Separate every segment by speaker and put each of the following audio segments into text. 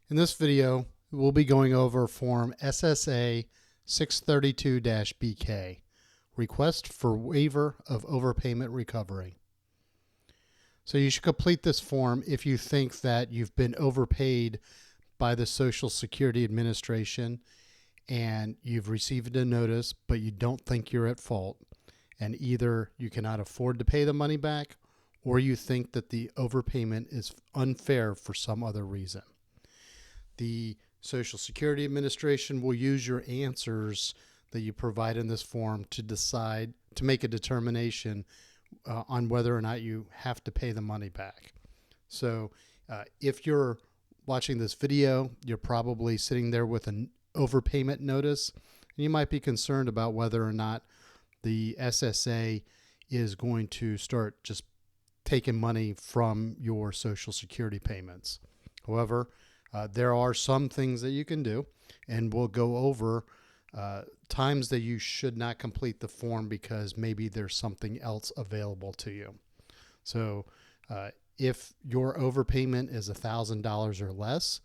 Speaker 1: In this video, we'll be going over Form SSA 632-BK, Request for Waiver of Overpayment Recovery. So you should complete this form if you think that you've been overpaid by the Social Security Administration and you've received a notice, but you don't think you're at fault, and either you cannot afford to pay the money back or you think that the overpayment is unfair for some other reason. The Social Security Administration will use your answers that you provide in this form to make a determination on whether or not you have to pay the money back. So if you're watching this video, you're probably sitting there with an overpayment notice, and you might be concerned about whether or not the SSA is going to start just taking money from your Social Security payments. However, there are some things that you can do, and we'll go over times that you should not complete the form because maybe there's something else available to you. So if your overpayment is $1,000 or less,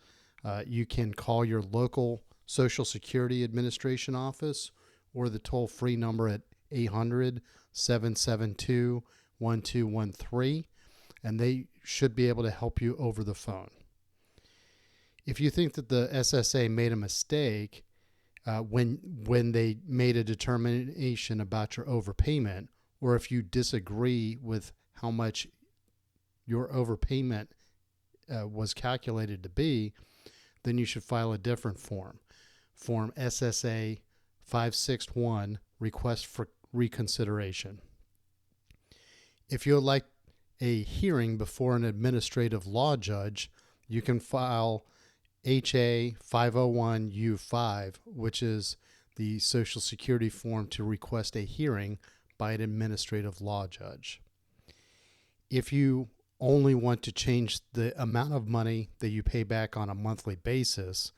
Speaker 1: you can call your local Social Security Administration office or the toll-free number at 800-772-1213, and they should be able to help you over the phone. If you think that the SSA made a mistake when they made a determination about your overpayment, or if you disagree with how much your overpayment was calculated to be, then you should file a different form. Form SSA 561, Request for Reconsideration. If you would like a hearing before an administrative law judge, you can file HA 501U5, which is the Social Security form to request a hearing by an administrative law judge. If you only want to change the amount of money that you pay back on a monthly basis,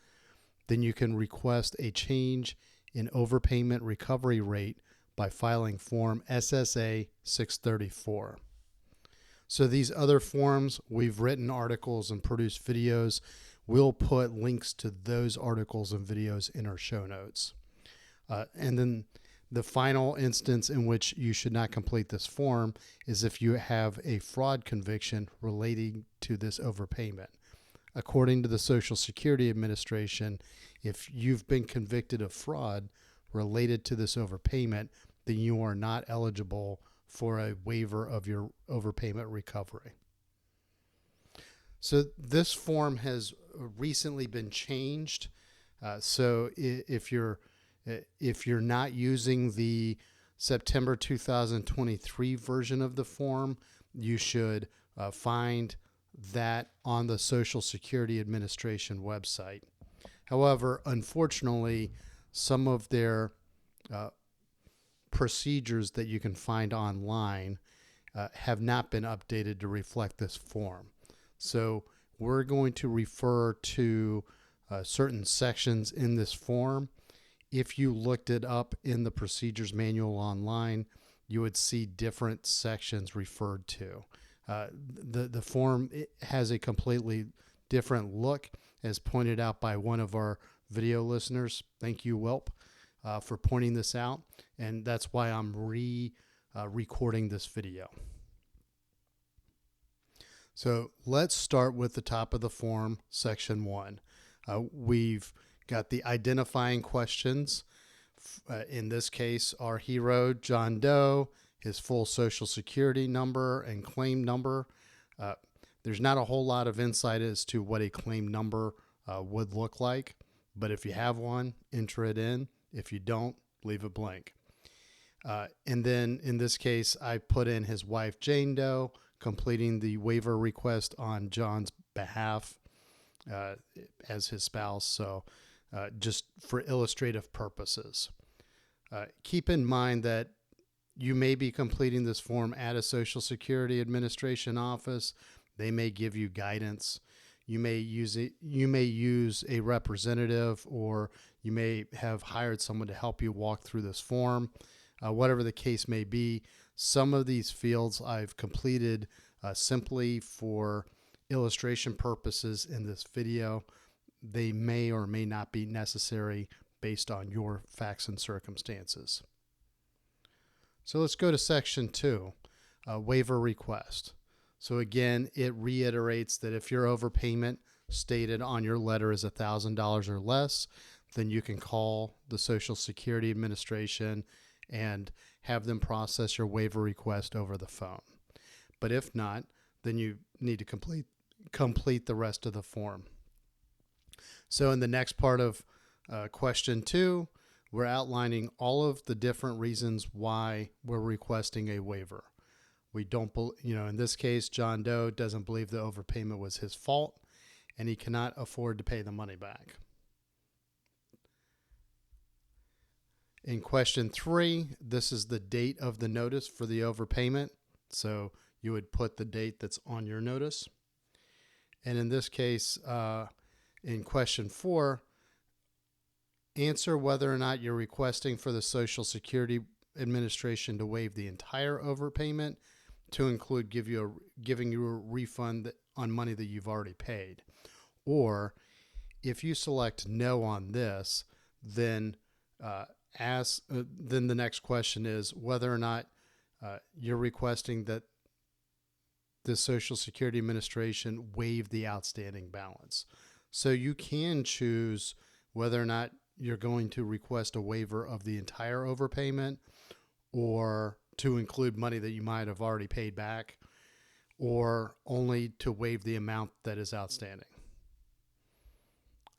Speaker 1: then you can request a change in overpayment recovery rate by filing Form SSA 634. So these other forms, we've written articles and produced videos. We'll put links to those articles and videos in our show notes. And then the final instance in which you should not complete this form is if you have a fraud conviction relating to this overpayment. According to the Social Security Administration, if you've been convicted of fraud related to this overpayment, then you are not eligible for a waiver of your overpayment recovery. So this form has recently been changed. So if you're not using the September 2023 version of the form, you should find that on the Social Security Administration website. However, unfortunately, some of their procedures that you can find online have not been updated to reflect this form. So we're going to refer to certain sections in this form. If you looked it up in the procedures manual online, you would see different sections referred to. The form has a completely different look, as pointed out by one of our video listeners. Thank you, Welp, for pointing this out, and that's why I'm recording this video. So let's start with the top of the form, section 1. We've got the identifying questions. In this case, our hero, John Doe, his full Social Security number and claim number. There's not a whole lot of insight as to what a claim number would look like, but if you have one, enter it in. If you don't, leave it blank. And then in this case, I put in his wife, Jane Doe, completing the waiver request on John's behalf as his spouse. So just for illustrative purposes. Keep in mind that you may be completing this form at a Social Security Administration office. They may give you guidance. You may use a representative, or you may have hired someone to help you walk through this form. Whatever the case may be, some of these fields I've completed simply for illustration purposes in this video. they may or may not be necessary based on your facts and circumstances. So let's go to section 2, waiver request. So again, it reiterates that if your overpayment stated on your letter is $1,000 or less, then you can call the Social Security Administration and have them process your waiver request over the phone. But if not, then you need to complete the rest of the form. So in the next part of question 2, we're outlining all of the different reasons why we're requesting a waiver. We don't, in this case, John Doe doesn't believe the overpayment was his fault, and he cannot afford to pay the money back. In question 3, this is the date of the notice for the overpayment. So you would put the date that's on your notice. And in this case, in question 4, answer whether or not you're requesting for the Social Security Administration to waive the entire overpayment, to include giving you a refund on money that you've already paid. Or if you select no on this, then then the next question is whether or not you're requesting that the Social Security Administration waive the outstanding balance. So you can choose whether or not you're going to request a waiver of the entire overpayment, or to include money that you might have already paid back, or only to waive the amount that is outstanding.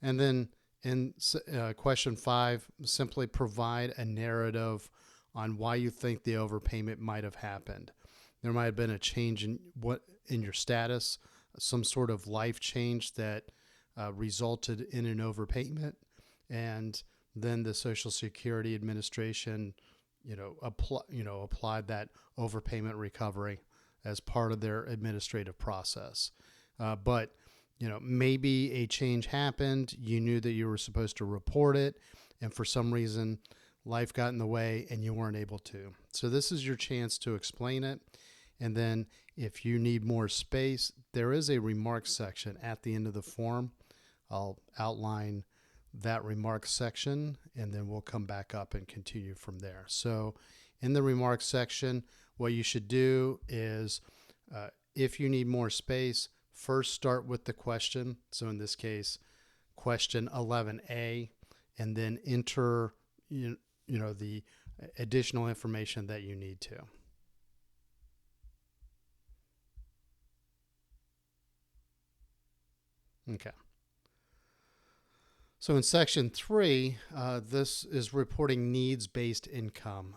Speaker 1: And then in question 5, simply provide a narrative on why you think the overpayment might have happened. There might have been a change in your status, some sort of life change that resulted in an overpayment, and then the Social Security Administration, applied that overpayment recovery as part of their administrative process. But maybe a change happened. You knew that you were supposed to report it, and for some reason, life got in the way and you weren't able to. So this is your chance to explain it. And then if you need more space, there is a remarks section at the end of the form. I'll outline that remarks section, and then we'll come back up and continue from there. So in the remarks section, what you should do is, if you need more space, first start with the question. So in this case, question 11A, and then enter the additional information that you need to. Okay. So in section 3, this is reporting needs-based income.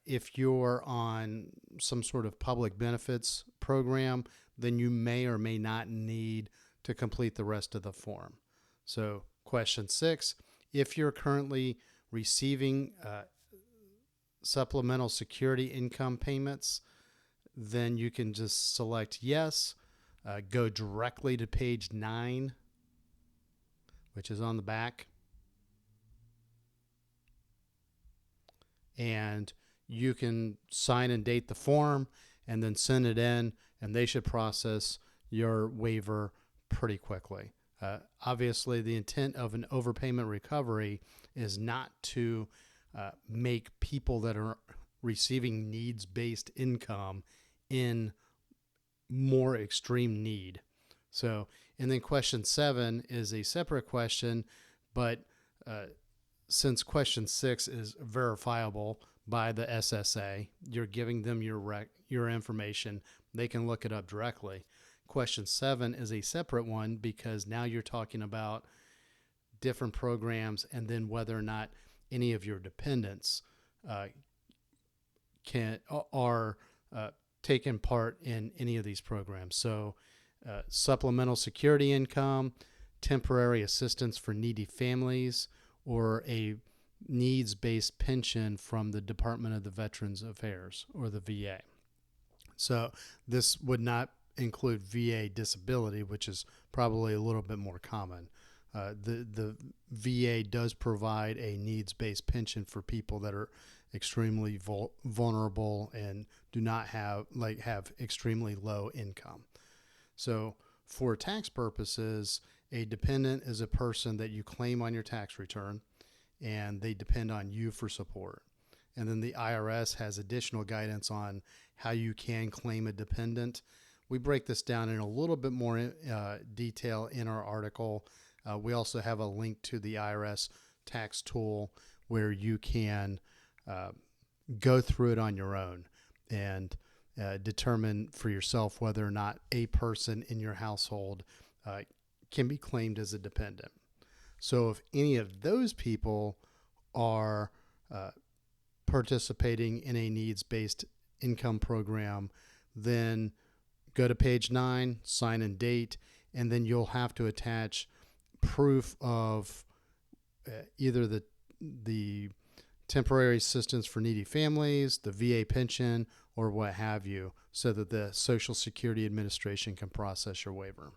Speaker 1: If you're on some sort of public benefits program, then you may or may not need to complete the rest of the form. So question 6, if you're currently receiving supplemental security income payments, then you can just select yes, go directly to page 9, which is on the back, and you can sign and date the form and then send it in, and they should process your waiver pretty quickly. Obviously, the intent of an overpayment recovery is not to make people that are receiving needs-based income in more extreme need. So, and then question 7 is a separate question, but since question 6 is verifiable by the SSA, you're giving them your information. They can look it up directly. Question 7 is a separate one because now you're talking about different programs and then whether or not any of your dependents are taking part in any of these programs. So supplemental security income, temporary assistance for needy families, or a needs-based pension from the Department of the Veterans Affairs or the VA. So this would not include VA disability, which is probably a little bit more common. The VA does provide a needs-based pension for people that are extremely vulnerable and do not have extremely low income. So for tax purposes, a dependent is a person that you claim on your tax return and they depend on you for support. And then the IRS has additional guidance on how you can claim a dependent. We break this down in a little bit more detail in our article. We also have a link to the IRS tax tool where you can go through it on your own and determine for yourself whether or not a person in your household can be claimed as a dependent. So if any of those people are participating in a needs-based income program, then go to page 9, sign and date, and then you'll have to attach proof of either the temporary assistance for needy families, the VA pension, or what have you, so that the Social Security Administration can process your waiver.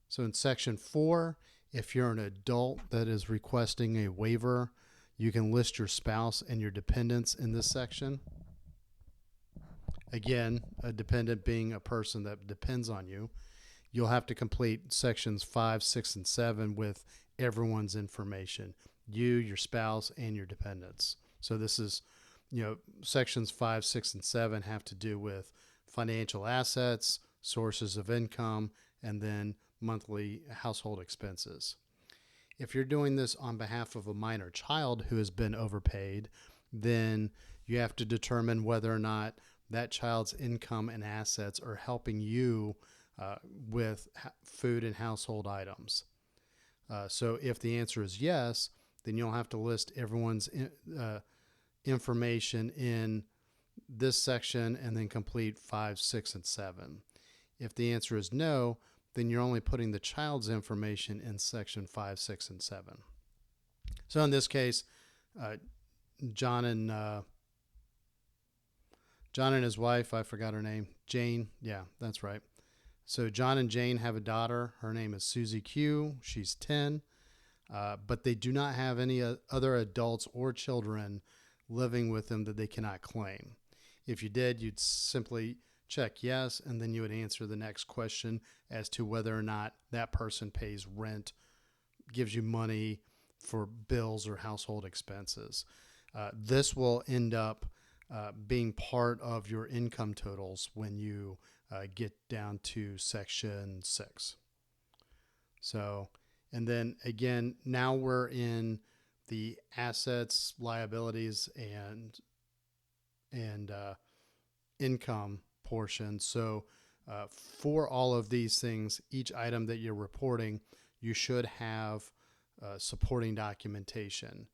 Speaker 1: So in section 4, if you're an adult that is requesting a waiver, you can list your spouse and your dependents in this section. Again, a dependent being a person that depends on you. You'll have to complete sections 5, 6, and 7 with everyone's information, you, your spouse, and your dependents. So this is, sections 5, 6, and 7 have to do with financial assets, sources of income, and then monthly household expenses. If you're doing this on behalf of a minor child who has been overpaid, then you have to determine whether or not that child's income and assets are helping you with food and household items. So if the answer is yes, then you'll have to list everyone's information in this section and then complete 5, 6, and 7. If the answer is no, then you're only putting the child's information in section 5, 6, and 7. So in this case, John and his wife, I forgot her name, Jane. Yeah, that's right. So John and Jane have a daughter. Her name is Susie Q. She's 10, but they do not have any other adults or children living with them that they cannot claim. If you did, you'd simply check yes, and then you would answer the next question as to whether or not that person pays rent, gives you money for bills or household expenses. This will end up being part of your income totals when you get down to section 6. So, and then again, now we're in the assets, liabilities, and income portion. So for all of these things, each item that you're reporting, you should have supporting documentation.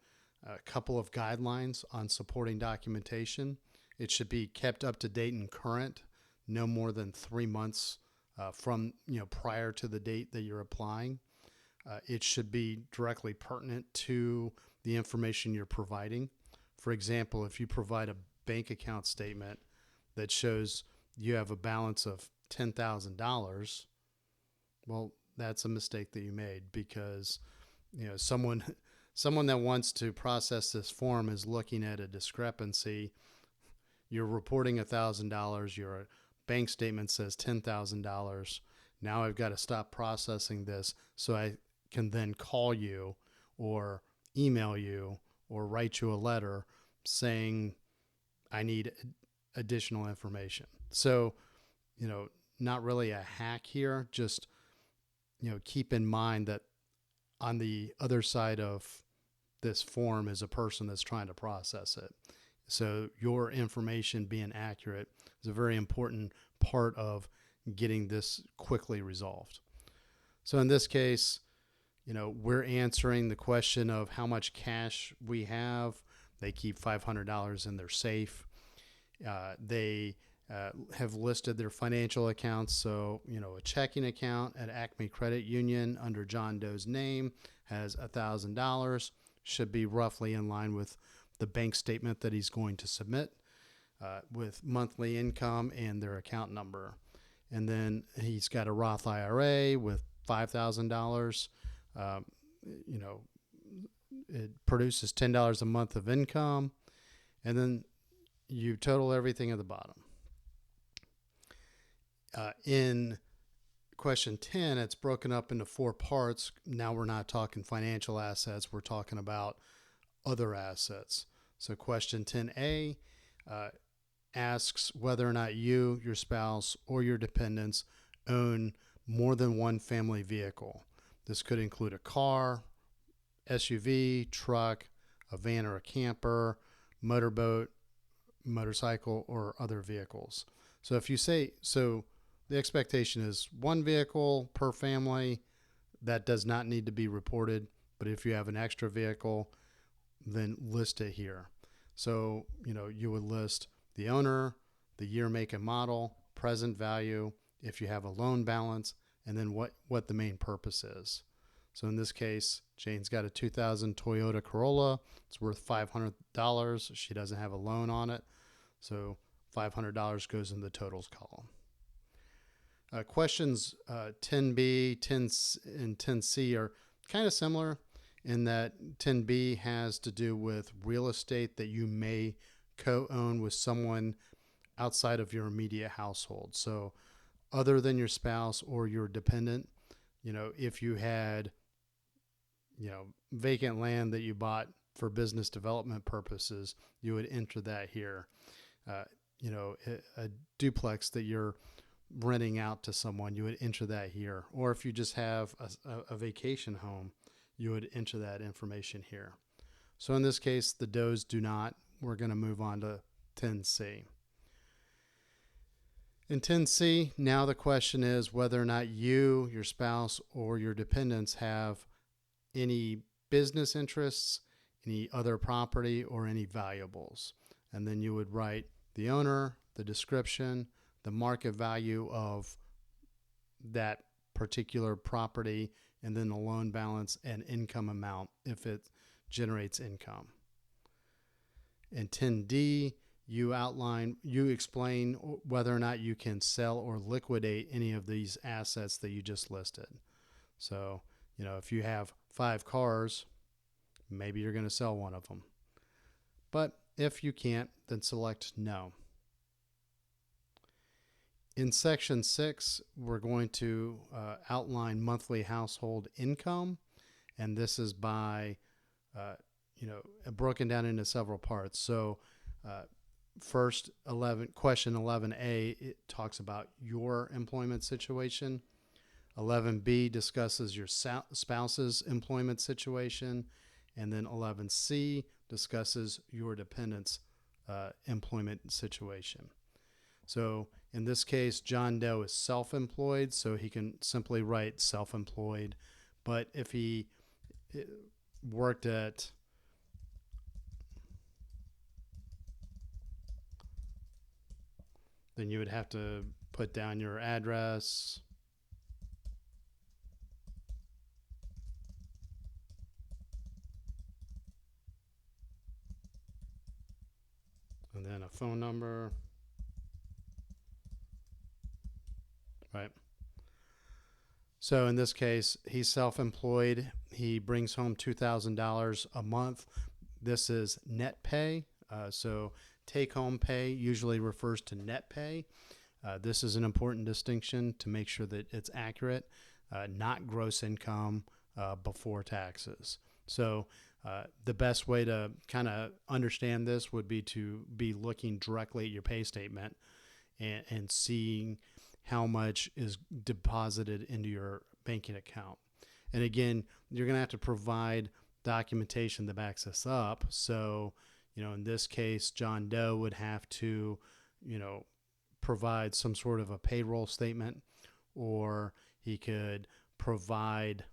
Speaker 1: A couple of guidelines on supporting documentation. It should be kept up to date and current, no more than 3 months from prior to the date that you're applying. It should be directly pertinent to the information you're providing. For example, if you provide a bank account statement that shows you have a balance of $10,000, well, that's a mistake that you made, because someone that wants to process this form is looking at a discrepancy. You're reporting $1,000. Your bank statement says $10,000. Now I've got to stop processing this so I can then call you or email you or write you a letter saying I need additional information. So, not really a hack here. Just, keep in mind that on the other side of this form is a person that's trying to process it. So your information being accurate is a very important part of getting this quickly resolved. So in this case, we're answering the question of how much cash we have. They keep $500 in their safe. They have listed their financial accounts. So, a checking account at Acme Credit Union under John Doe's name has $1,000, should be roughly in line with the bank statement that he's going to submit with monthly income and their account number. And then he's got a Roth IRA with $5,000. It produces $10 a month of income. And then you total everything at the bottom. In question 10, it's broken up into 4 parts. Now we're not talking financial assets, we're talking about other assets. So question 10A asks whether or not you, your spouse, or your dependents own more than one family vehicle. This could include a car, SUV, truck, a van or a camper, motorboat, motorcycle, or other vehicles. So if you say, so the expectation is one vehicle per family. That does not need to be reported. But if you have an extra vehicle, then list it here. So, you would list the owner, the year, make, and model, present value, if you have a loan balance, and then what the main purpose is. So in this case, Jane's got a 2000 Toyota Corolla. It's worth $500. She doesn't have a loan on it. So $500 goes in the totals column. Questions 10B, 10, and 10C are kind of similar in that 10B has to do with real estate that you may co-own with someone outside of your immediate household. So other than your spouse or your dependent, if you had, vacant land that you bought for business development purposes, you would enter that here. A duplex that you're renting out to someone, you would enter that here. Or if you just have a vacation home, you would enter that information here. So in this case, the does do not. We're going to move on to 10C. In 10C, now the question is whether or not you, your spouse, or your dependents have any business interests, any other property, or any valuables. And then you would write the owner, the description, the market value of that particular property, and then the loan balance and income amount if it generates income. In 10D, you explain whether or not you can sell or liquidate any of these assets that you just listed. So, if you have 5 cars, maybe you're going to sell one of them. But if you can't, then select no. In section 6, we're going to outline monthly household income, and this is by, broken down into several parts. So, first, question 11A, it talks about your employment situation. 11B discusses your spouse's employment situation, and then 11C discusses your dependent's employment situation. So in this case, John Doe is self-employed, so he can simply write self-employed. But if he worked at then you would have to put down your address, and then a phone number, right? So in this case, he's self-employed. He brings home $2,000 a month. This is net pay. So take-home pay usually refers to net pay. This is an important distinction to make sure that it's accurate, not gross income before taxes. So the best way to kind of understand this would be to be looking directly at your pay statement and seeing how much is deposited into your banking account. And again, you're going to have to provide documentation that backs this up. So, in this case, John Doe would have to, provide some sort of a payroll statement, or he could provide,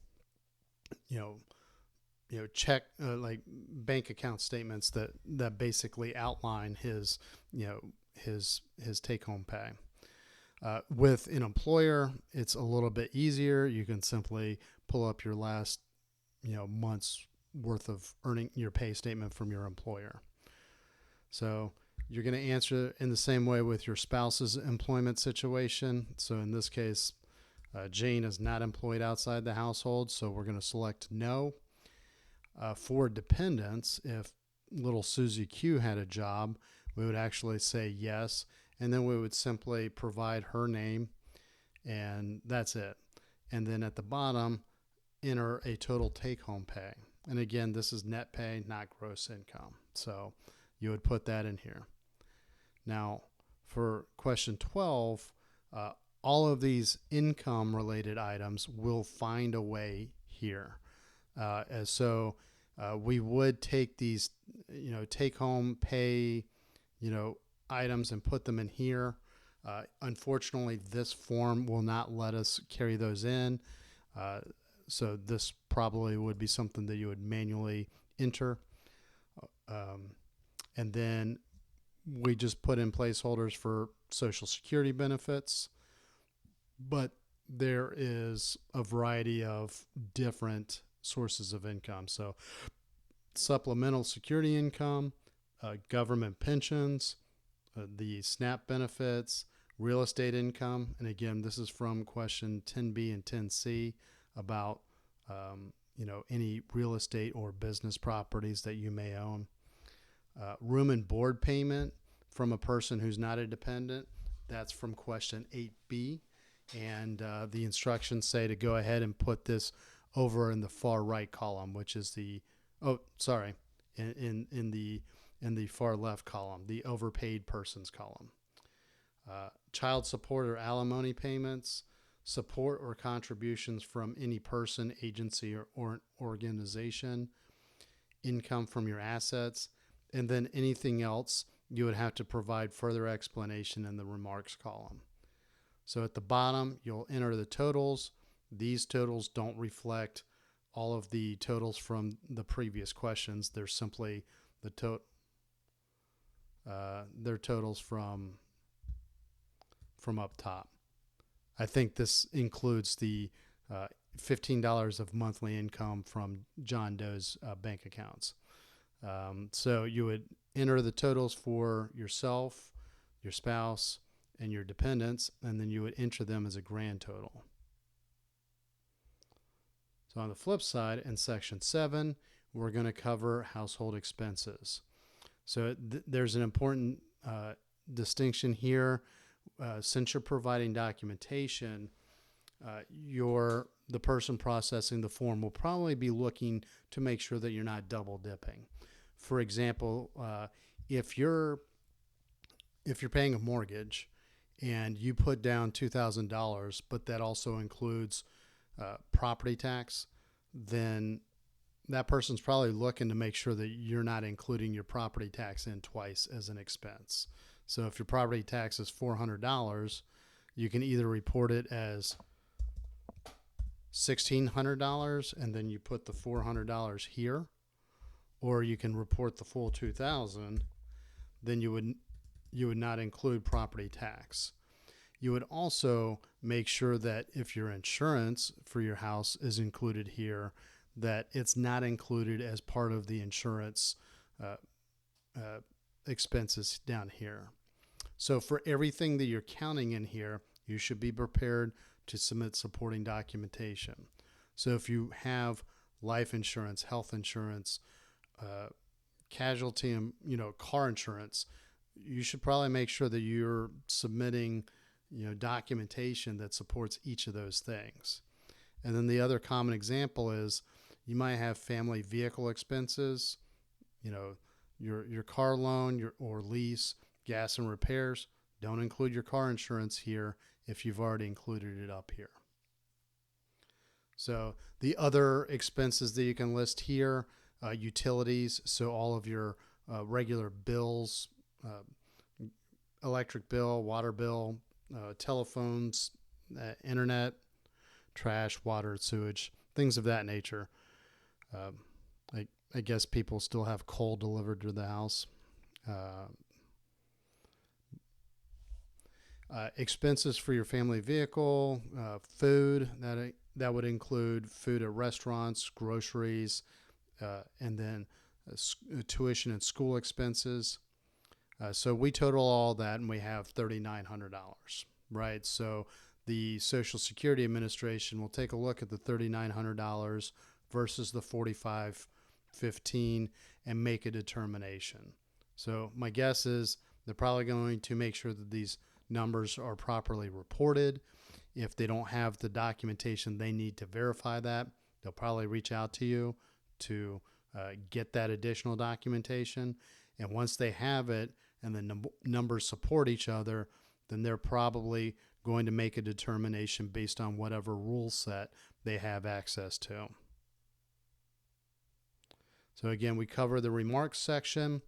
Speaker 1: check like bank account statements that basically outline his, his take-home pay. With an employer, it's a little bit easier. You can simply pull up your last, month's worth of earning your pay statement from your employer. So you're going to answer in the same way with your spouse's employment situation. So in this case, Jane is not employed outside the household, so we're going to select no. For dependents, if little Susie Q had a job, we would actually say yes, and then we would simply provide her name and that's it. And then at the bottom, enter a total take-home pay. And again, this is net pay, not gross income. So you would put that in here. Now, for question 12, all of these income-related items will find a way here. We would take these, take-home pay, items and put them in here. Unfortunately, this form will not let us carry those in. So this probably would be something that you would manually enter. And then we just put in placeholders for Social Security benefits. But there is a variety of different sources of income. So supplemental security income, government pensions, the SNAP benefits, real estate income. And again, this is from question 10B and 10C about, any real estate or business properties that you may own. Room and board payment from a person who's not a dependent. That's from question 8B. And the instructions say to go ahead and put this over in the far right column, which is in the far left column, the overpaid persons column. Child support or alimony payments, support or contributions from any person, agency, or organization, income from your assets, and then anything else you would have to provide further explanation in the remarks column. So at the bottom, you'll enter the totals. These totals don't reflect all of the totals from the previous questions. They're simply they're totals from up top. I think this includes the $15 of monthly income from John Doe's bank accounts. So you would enter the totals for yourself, your spouse, and your dependents, and then you would enter them as a grand total. So on the flip side, in section 7, we're going to cover household expenses. So there's an important distinction here. Since you're providing documentation, the person processing the form will probably be looking to make sure that you're not double dipping. For example, if you're paying a mortgage and you put down $2,000, but that also includes property tax, then that person's probably looking to make sure that you're not including your property tax in twice as an expense. So if your property tax is $400, you can either report it as $1,600 and then you put the $400 here, or you can report the full $2,000. Then you would not include property tax. You would also make sure that if your insurance for your house is included here, that it's not included as part of the insurance expenses down here. So for everything that you're counting in here, you should be prepared to submit supporting documentation. So if you have life insurance, health insurance, casualty, and car insurance, you should probably make sure that you're submitting documentation that supports each of those things. And then the other common example is you might have family vehicle expenses, your car loan, or lease, gas and repairs. Don't include your car insurance here if you've already included it up here. So the other expenses that you can list here, utilities, so all of your regular bills, electric bill, water bill, telephones, internet, trash, water, sewage, things of that nature. I guess people still have coal delivered to the house. Expenses for your family vehicle, food, that would include food at restaurants, groceries, and then tuition and school expenses. So we total all that and we have $3,900, right? So the Social Security Administration will take a look at the $3,900 versus the $4,515 and make a determination. So my guess is they're probably going to make sure that these numbers are properly reported. If they don't have the documentation they need to verify that, they'll probably reach out to you to get that additional documentation. And once they have it and the numbers support each other, then they're probably going to make a determination based on whatever rule set they have access to. So again, we cover the remarks section.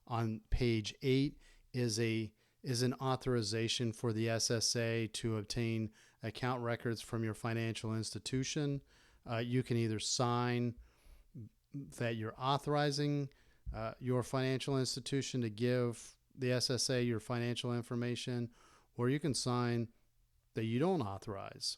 Speaker 1: On page 8 is an authorization for the SSA to obtain account records from your financial institution. You can either sign that you're authorizing your financial institution to give the SSA your financial information, or you can sign that you don't authorize.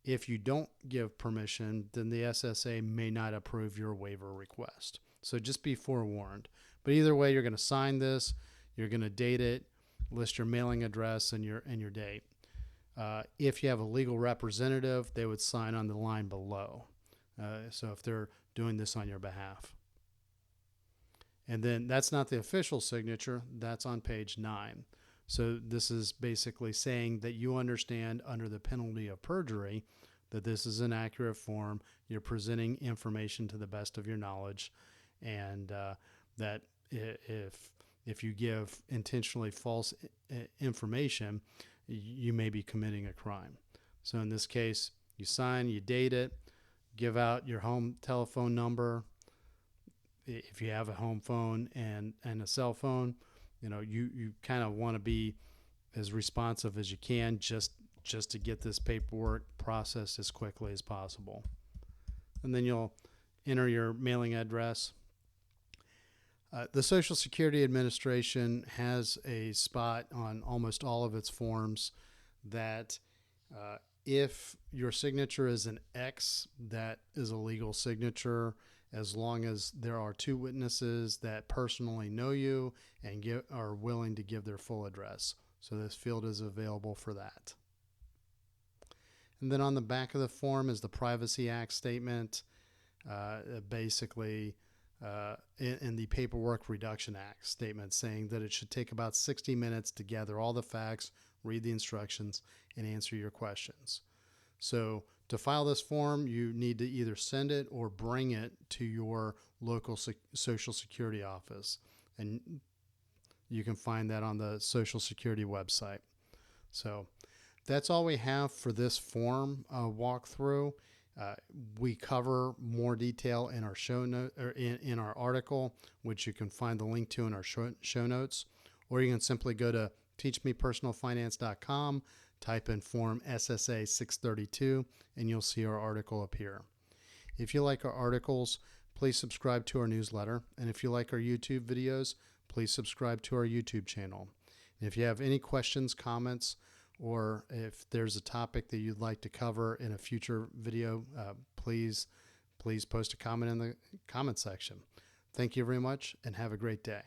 Speaker 1: If you don't give permission, then the SSA may not approve your waiver request. So just be forewarned. But either way, you're going to sign this. You're going to date it, list your mailing address and your date. If you have a legal representative, they would sign on the line below. So if they're doing this on your behalf. And then that's not the official signature. That's on page 9. So this is basically saying that you understand under the penalty of perjury that this is an accurate form. You're presenting information to the best of your knowledge, and that if you give intentionally false information, you may be committing a crime. So in this case, you sign, you date it, give out your home telephone number. If you have a home phone and a cell phone, you kind of want to be as responsive as you can just to get this paperwork processed as quickly as possible. And then you'll enter your mailing address. The Social Security Administration has a spot on almost all of its forms that if your signature is an X, that is a legal signature, as long as there are 2 witnesses that personally know you and are willing to give their full address. So this field is available for that. And then on the back of the form is the Privacy Act statement, basically in the Paperwork Reduction Act statement, saying that it should take about 60 minutes to gather all the facts, read the instructions, and answer your questions. So to file this form, you need to either send it or bring it to your local Social Security office. And you can find that on the Social Security website. So that's all we have for this form walkthrough. We cover more detail in our show note or in our article, which you can find the link to in our show notes, or you can simply go to teachmepersonalfinance.com, type in form SSA 632, and you'll see our article appear. If you like our articles, please subscribe to our newsletter. And if you like our YouTube videos, please subscribe to our YouTube channel. And if you have any questions, comments, or if there's a topic that you'd like to cover in a future video, please post a comment in the comment section. Thank you very much and have a great day.